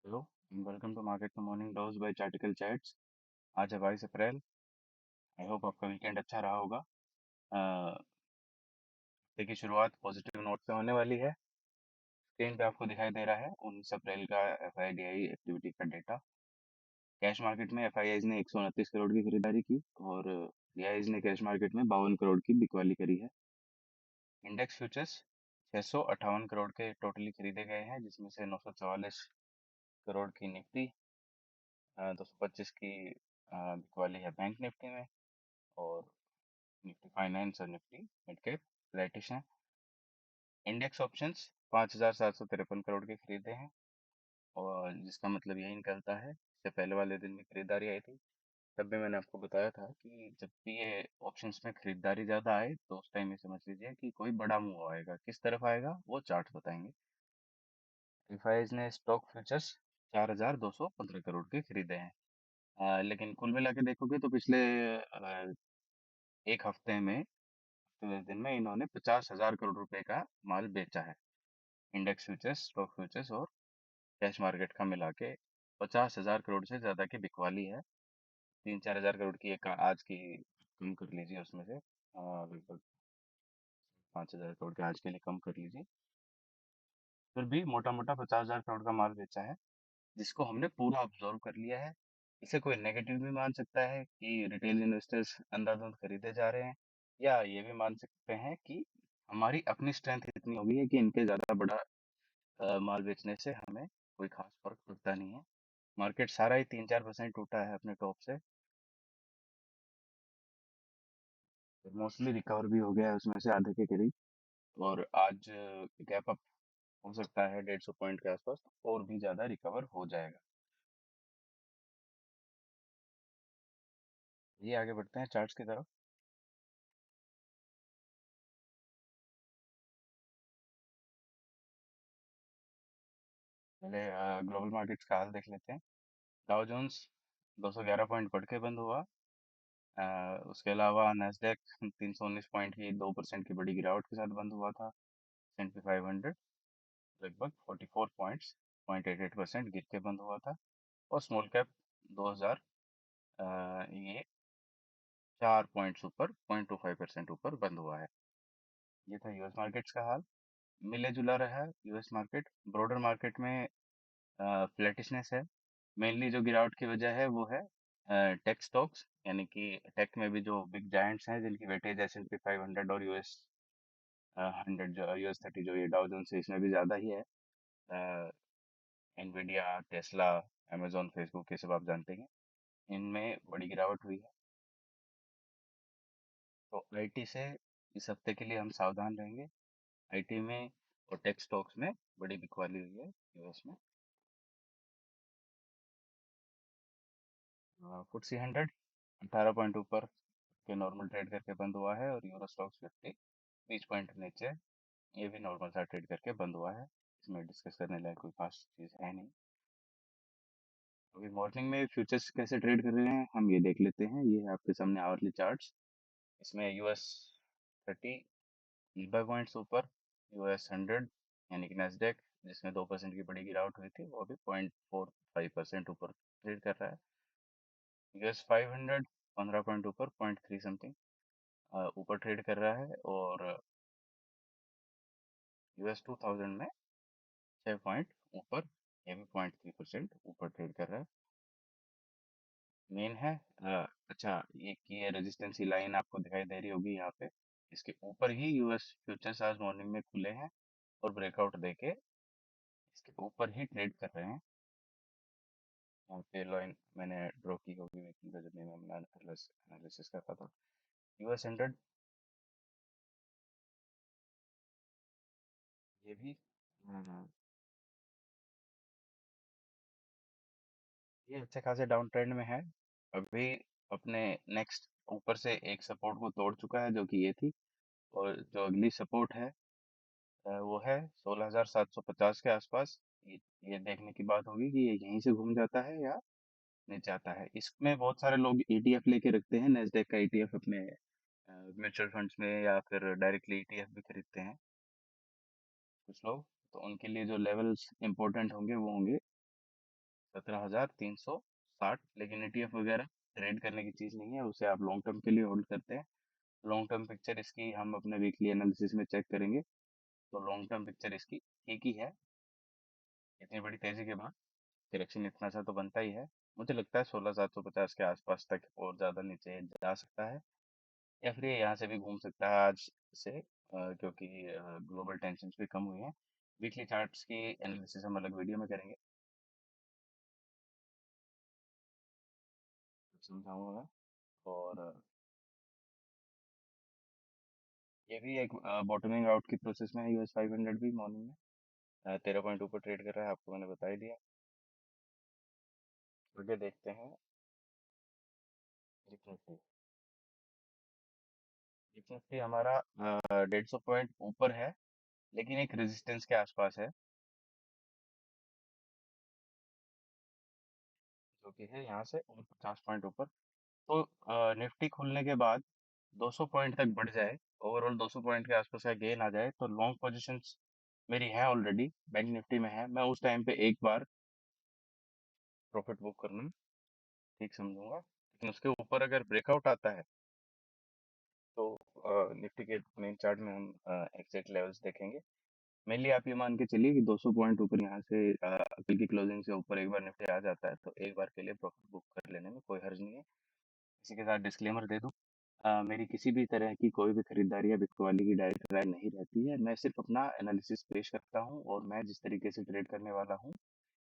Hello, welcome to market morning dose by chartical chats. आज है 22 अप्रैल। I hope आपका weekend अच्छा रहा होगा। हफ्ते की शुरुआत पॉजिटिव नोट से होने वाली है। स्क्रीन पे आपको दिखाई दे रहा है 19 अप्रैल का एफआईडीआई एक्टिविटी का डेटा। कैश मार्केट में एफआईआईज ने 129 करोड़ की खरीदारी की और डीआईज ने कैश मार्केट में 52 करोड़ की बिकवाली करी है। इंडेक्स फ्यूचर्स 658 करोड़ के टोटली खरीदे गए हैं, जिसमें से 944 करोड़ की निफ्टी, 225 की बिकवाली है बैंक निफ्टी में, और निफ्टी फाइनेंस और निफ्टी मिड कैप फ्लैटिश हैं। इंडेक्स ऑप्शंस 5,753 करोड़ के खरीदे हैं, और जिसका मतलब यही निकलता है, इससे पहले वाले दिन भी खरीदारी आई थी। तब भी मैंने आपको बताया था कि जब भी ये ऑप्शंस में खरीदारी ज़्यादा आए तो उस टाइम ये समझ लीजिए कि कोई बड़ा मूव आएगा। किस तरफ आएगा वो चार्ट बताएंगे। रिफाइज ने स्टॉक फ्यूचर्स 4,215 करोड़ के खरीदे हैं। लेकिन कुल मिला के देखोगे तो पिछले एक हफ्ते में, 10 दिन में इन्होंने 50,000 करोड़ रुपए का माल बेचा है। इंडेक्स फ्यूचर्स, स्टॉक फ्यूचर्स और कैश मार्केट का मिला के 50,000 करोड़ से ज्यादा की बिकवाली है। 3-4 हजार करोड़ की एक आज की कम कर लीजिए, उसमें से लगभग 5,000 करोड़ के आज के लिए कम कर लीजिए। फिर भी मोटा मोटा 50,000 करोड़ का माल बेचा है, जिसको हमने पूरा ऑब्जर्व कर लिया है। इसे कोई नेगेटिव भी मान सकता है कि रिटेल इन्वेस्टर्स अंधाधुंध खरीदे जा रहे हैं, या ये भी मान सकते हैं कि हमारी अपनी स्ट्रेंथ इतनी हो गई है कि इनके ज्यादा बड़ा माल बेचने से हमें कोई खास फर्क पड़ता नहीं है। मार्केट सारा ही 3-4% टूटा है अपने टॉप से, मोस्टली रिकवर भी हो गया है उसमें से आधे के करीब। और आज गैप अप हो सकता है 150 पॉइंट के आसपास, और भी ज्यादा रिकवर हो जाएगा। ये आगे बढ़ते हैं चार्ट्स की तरफ। पहले ग्लोबल मार्केट्स का हाल देख लेते हैं। डाउ जोन्स 211 पॉइंट बढ़ के बंद हुआ। उसके अलावा नेस्डेक 319 पॉइंट की 2% की बड़ी गिरावट के साथ बंद हुआ था। S&P 500 लगभग 44 पॉइंट्स, 0.88% गिर के बंद हुआ था। और स्मॉल कैप 2000, ये 4 पॉइंट्स ऊपर, 0.25% ऊपर बंद हुआ है। ये था यूएस मार्केट्स का हाल। मिले जुला रहा है यूएस मार्केट। ब्रॉडर मार्केट में फ्लैटिशनेस है। मेनली जो गिरावट की वजह है वो है टेक स्टॉक्स, यानी कि टेक में भी जो बिग जायंट्स हैं जिनकी वेटेज S&P 500 और यूएस 100, जो US 30, जो ये डाउ जोन्स है, इसमें भी ज़्यादा ही है। एनवीडिया, टेस्ला, अमेजोन, फेसबुक, ये सब आप जानते हैं। इनमें बड़ी गिरावट हुई है। तो आईटी से इस हफ्ते के लिए हम सावधान रहेंगे। आईटी में और टेक स्टॉक्स में बड़ी बिकवाली हुई है यूएस में। FTSE 100 18 पॉइंट ऊपर के नॉर्मल ट्रेड करके बंद हुआ है, और यूरो स्टॉक्स 50 20 पॉइंट नीचे, ये भी नॉर्मल सा ट्रेड करके बंद हुआ है। इसमें डिस्कस करने लायक कोई खास चीज़ है नहीं। अभी मॉर्निंग में फ्यूचर्स कैसे ट्रेड कर रहे हैं हम ये देख लेते हैं। ये है आपके सामने आवरली चार्ट्स। इसमें US 30 90 पॉइंट्स ऊपर, US 100 यानी कि नेस्डेक, जिसमें 2% की बड़ी गिरावट हुई थी, वो अभी 0.45% ऊपर ट्रेड कर रहा है। US 500 15 पॉइंट ऊपर, 0.3 समथिंग ऊपर ट्रेड कर रहा है। और US 2000 में 6 पॉइंट ऊपर, ये भी 0.3% ऊपर ट्रेड कर रहा है। मेन है अच्छा, ये रेजिस्टेंस लाइन आपको दिखाई दे रही होगी यहाँ पे। इसके ऊपर ही यूएस फ्यूचर्स आज मॉर्निंग में खुले हैं, और ब्रेकआउट देके इसके ऊपर ही ट्रेड कर रहे हैं। यहाँ पे लाइन मैंने ड्रॉ की होगी वीकली का, जब मैं एनालिसिस कर रहा था। US 100 ये भी ये अच्छे खासे डाउन ट्रेंड में है। अभी अपने नेक्स्ट ऊपर से एक सपोर्ट को तोड़ चुका है, जो कि ये थी। और जो अगली सपोर्ट है वो है 16,750 के आसपास। ये ये देखने की बात होगी कि ये यहीं से घूम जाता है या नीचे आता है। इसमें बहुत सारे लोग ईटीएफ लेके रखते हैं, नेस्डेक का ईटीएफ अपने म्यूचुअल फंड्स में, या फिर डायरेक्टली ईटीएफ भी खरीदते हैं कुछ लोग। तो उनके लिए जो लेवल्स इंपॉर्टेंट होंगे वो होंगे 17,360, लेकिन ETF वगैरह ट्रेड करने की चीज़ नहीं है, उसे आप लॉन्ग टर्म के लिए होल्ड करते हैं। लॉन्ग टर्म पिक्चर इसकी हम अपने वीकली एनालिसिस में चेक करेंगे, तो लॉन्ग टर्म पिक्चर इसकी ठीक ही है। इतनी बड़ी तेजी के बाद करेक्शन इतना सा तो बनता ही है। मुझे लगता है 16,750 के आसपास तक और ज़्यादा नीचे जा सकता है, या फिर ये यहाँ से भी घूम सकता है आज से, क्योंकि ग्लोबल टेंशन भी कम हुई हैं। वीकली चार्ट्स की एनालिसिस हम अलग वीडियो में करेंगे, समझाऊंगा। और ये भी एक बॉटमिंग आउट की प्रोसेस में है। US 500 भी मॉर्निंग में 13 पॉइंट ऊपर ट्रेड कर रहा है, आपको मैंने बता ही दिया। आगे देखते हैं जिप निफ्टी। जिप निफ्टी हमारा 150 पॉइंट ऊपर है, लेकिन एक रेजिस्टेंस के आसपास है, जो कि है यहाँ से और 50 पॉइंट ऊपर। तो निफ्टी खुलने के बाद 200 पॉइंट तक बढ़ जाए, ओवरऑल 200 पॉइंट के आसपास का गेन आ जाए, तो लॉन्ग पोजीशंस मेरी है ऑलरेडी, बैंक निफ्टी में है। मैं उस टाइम पे एक बार प्रॉफिट बुक करना ठीक समझूंगा, लेकिन उसके ऊपर अगर ब्रेकआउट आता है तो निफ्टी के मेन चार्ट में हम एग्जैक्ट लेवल्स देखेंगे। मेनली आप ये मान के चलिए कि 200 पॉइंट ऊपर यहाँ से कल की क्लोजिंग से ऊपर एक बार निफ्टी आ जाता है, तो एक बार के लिए प्रॉफिट बुक कर लेने में कोई हर्ज नहीं है। इसी के साथ डिस्क्लेमर दे दूं, मेरी किसी भी तरह की कोई भी खरीदारी या बिकवाली की डायरेक्ट राय नहीं रहती है। मैं सिर्फ अपना एनालिसिस पेश करता हूं, और मैं जिस तरीके से ट्रेड करने वाला हूं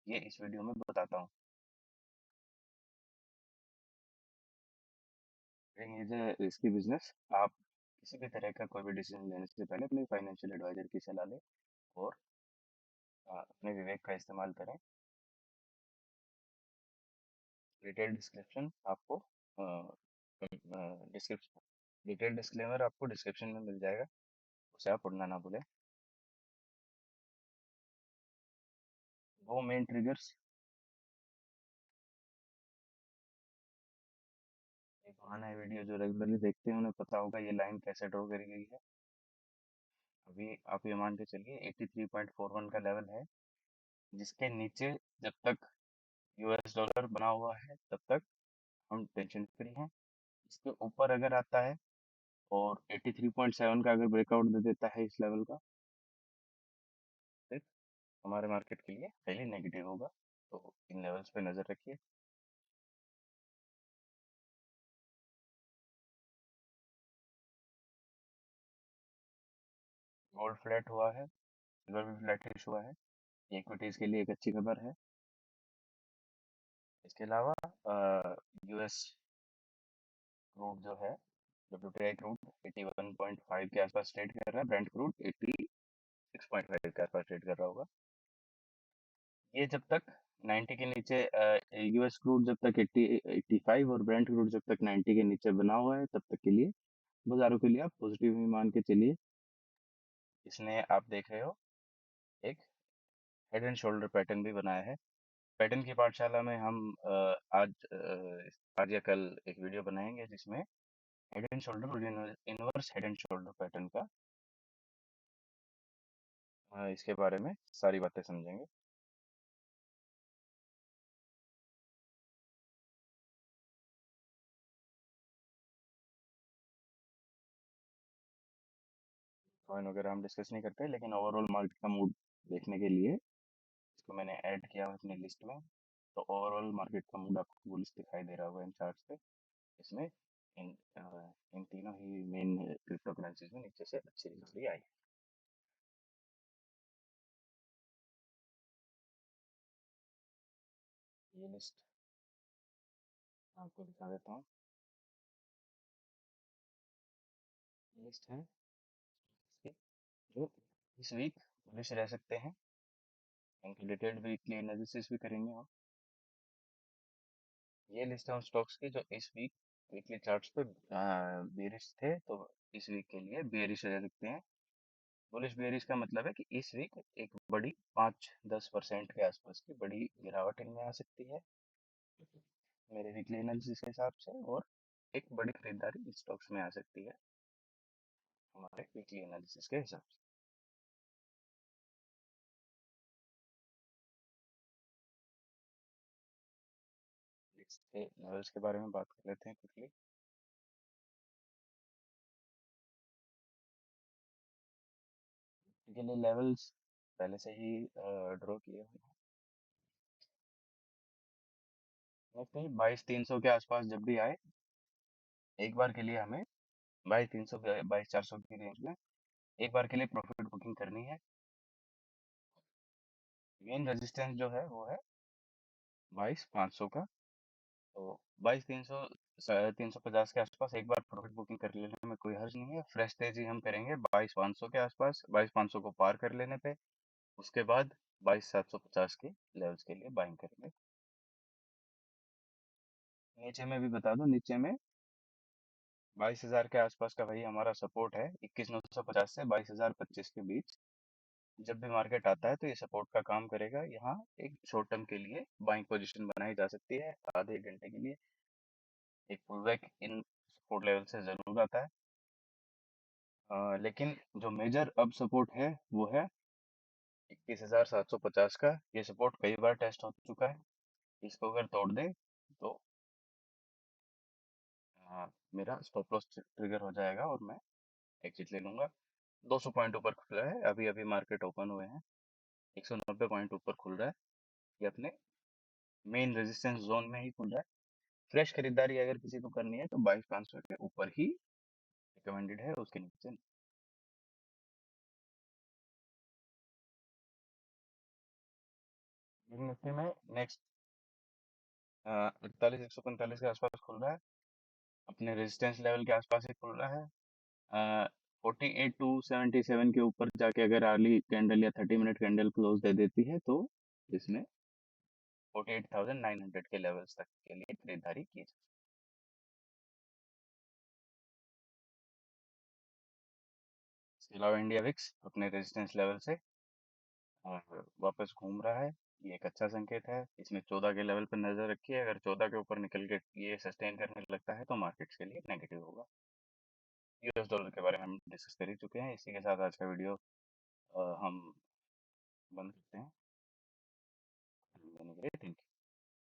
ये इस वीडियो में बताता हूं। Trading is a risky business. आप किसी भी तरह का कोई भी डिसीजन लेने से पहले अपने फाइनेंशियल एडवाइजर की सलाह लें, और अपने विवेक का इस्तेमाल करें। डिटेल डिस्क्रिप्शन आपको डिस्क्रिप्शन डिटेल डिस्क्लेमर आपको डिस्क्रिप्शन में मिल जाएगा, उसे आप पढ़ना ना भूलें। वो मेन ट्रिगर्स, एक पुराना वीडियो जो रेगुलरली देखते हैं उन्हें पता होगा ये लाइन कैसे ड्रॉ करी गई है। अभी आप ये मान के चलिए 83.41 का लेवल है, जिसके नीचे जब तक US डॉलर बना हुआ है तब तक हम टेंशन फ्री हैं। इसके ऊपर अगर आता है और 83.7 का अगर ब्रेकआउट दे देता है इस लेवल का, फिर हमारे मार्केट के लिए पहले नेगेटिव होगा। तो इन लेवल्स पे नजर रखिए। गोल्ड फ्लैट हुआ है, सिल्वर भी फ्लैटिश हुआ है, इक्विटीज के लिए एक अच्छी खबर है। इसके अलावा US क्रूड जो है, WTI क्रूड 81.5 के आसपास ट्रेड कर रहा है, ब्रेंट क्रूड 86.5 के आसपास ट्रेड कर रहा होगा। ये जब तक 90 के नीचे, US क्रूड जब तक 85 और ब्रेंट क्रूड जब तक 90 के नीचे बना हुआ है, तब तक के लिए बाजारों के लिए आप पॉजिटिव ही मान के चलिए। इसने आप देख रहे हो एक हेड एंड शोल्डर पैटर्न भी बनाया है। पैटर्न की पाठशाला में हम आज या कल एक वीडियो बनाएंगे, जिसमें हेड एंड शोल्डर और inverse head and shoulder pattern का इसके बारे में सारी बातें समझेंगे। कॉइन वगैरह हम डिस्कस नहीं करते, लेकिन ओवरऑल मार्केट का मूड देखने के लिए इसको मैंने ऐड किया है अपनी लिस्ट में। तो ओवरऑल मार्केट का मूड आपको बुलिश दिखाई दे रहा होगा इन चार्ट्स पे। इसमें इन तीनों ही मेन क्रिप्टो करेंसीज में नीचे से अच्छी रिकवरी आई। ये लिस्ट आपको दिखा देता हूँ। लिस्ट है इसकी, जो इस वीक बुलिश रह सकते हैं। इनकी डिटेल्ड वीकली एनालिसिस भी करेंगे हम। ये लिस्ट है उन स्टॉक्स की जो इस वीक वीकली चार्ट्स पे बेरिश थे, तो इस वीक के लिए बेरिश रह सकते हैं। बुलिश बेरिश का मतलब है कि इस वीक एक बड़ी 5-10% के आसपास की बड़ी गिरावट इनमें आ सकती है मेरे वीकली एनालिसिस के हिसाब से, और एक बड़ी खरीदारी स्टॉक्स में आ सकती है हमारे वीकली एनालिसिस के हिसाब से। इसके लेवल्स के बारे में बात कर लेते हैं क्विकली। के लिए लेवल्स पहले से ही ड्रॉ किए हुए हैं। नेक्स्ट है 22,300 के आसपास जब भी आए, एक बार के लिए हमें 22,300 22,400 की रेंज में एक बार के लिए प्रॉफिट बुकिंग करनी है। मेन रेजिस्टेंस जो है वो है 22,500 का। तो 22,300 350 के आसपास एक बार प्रॉफिट बुकिंग कर लेने में कोई हर्ज नहीं है। फ्रेश तेजी हम करेंगे 22,500 के आसपास, 22,500 को पार कर लेने पे। उसके बाद 22,750 के लेवल्स के लिए बाइंग करेंगे। नीचे में भी बता दूं, नीचे में 22,000 के आसपास का भाई हमारा सपोर्ट है, 21,950 से 22,025 के बीच। जब भी मार्केट आता है तो ये सपोर्ट का काम करेगा। यहाँ एक शॉर्ट टर्म के लिए बाइंग पोजीशन बनाई जा सकती है आधे एक घंटे के लिए। एक pull back in support level से जरूर आता है। लेकिन जो मेजर अब सपोर्ट है वो है 21,750 का। ये सपोर्ट कई बार टेस्ट हो चुका है। इसको अगर तोड़ दे तो मेरा स्टॉप लॉस ट्रिगर हो जाएगा और मैं एग्जिट ले लूंगा। 200 पॉइंट ऊपर खुला है, अभी अभी मार्केट ओपन हुए हैं। 190 पॉइंट ऊपर खुल रहा है। ये अपने मेन रेजिस्टेंस जोन में ही खुल रहा है। फ्रेश खरीदारी अगर किसी को करनी है तो 22,500 के ऊपर ही रिकमेंडेड है, उसके नीचे नहीं। निफ्टी में नेक्स्ट 48,145 के आसपास खुल रहा है। अपने रेजिस्टेंस लेवल के आसपास ही खुल रहा है। 48,277 के ऊपर जाके अगर अर्ली कैंडल या 30 मिनट कैंडल क्लोज दे देती है तो इसमें 48,900 के लेवल्स तक के लिए खरीदारी की जा। इसके अलावा इंडिया विक्स अपने रेजिस्टेंस लेवल से वापस घूम रहा है। ये एक अच्छा संकेत है। इसमें 14 के लेवल पर नजर रखिए। अगर 14 के ऊपर निकल के ये सस्टेन करने लगता है तो मार्केट्स के लिए नेगेटिव होगा। यूएस डॉलर के बारे में हम डिस्कस कर ही चुके हैं। इसी के साथ आज का वीडियो हम बंद करते हैं। Thank you.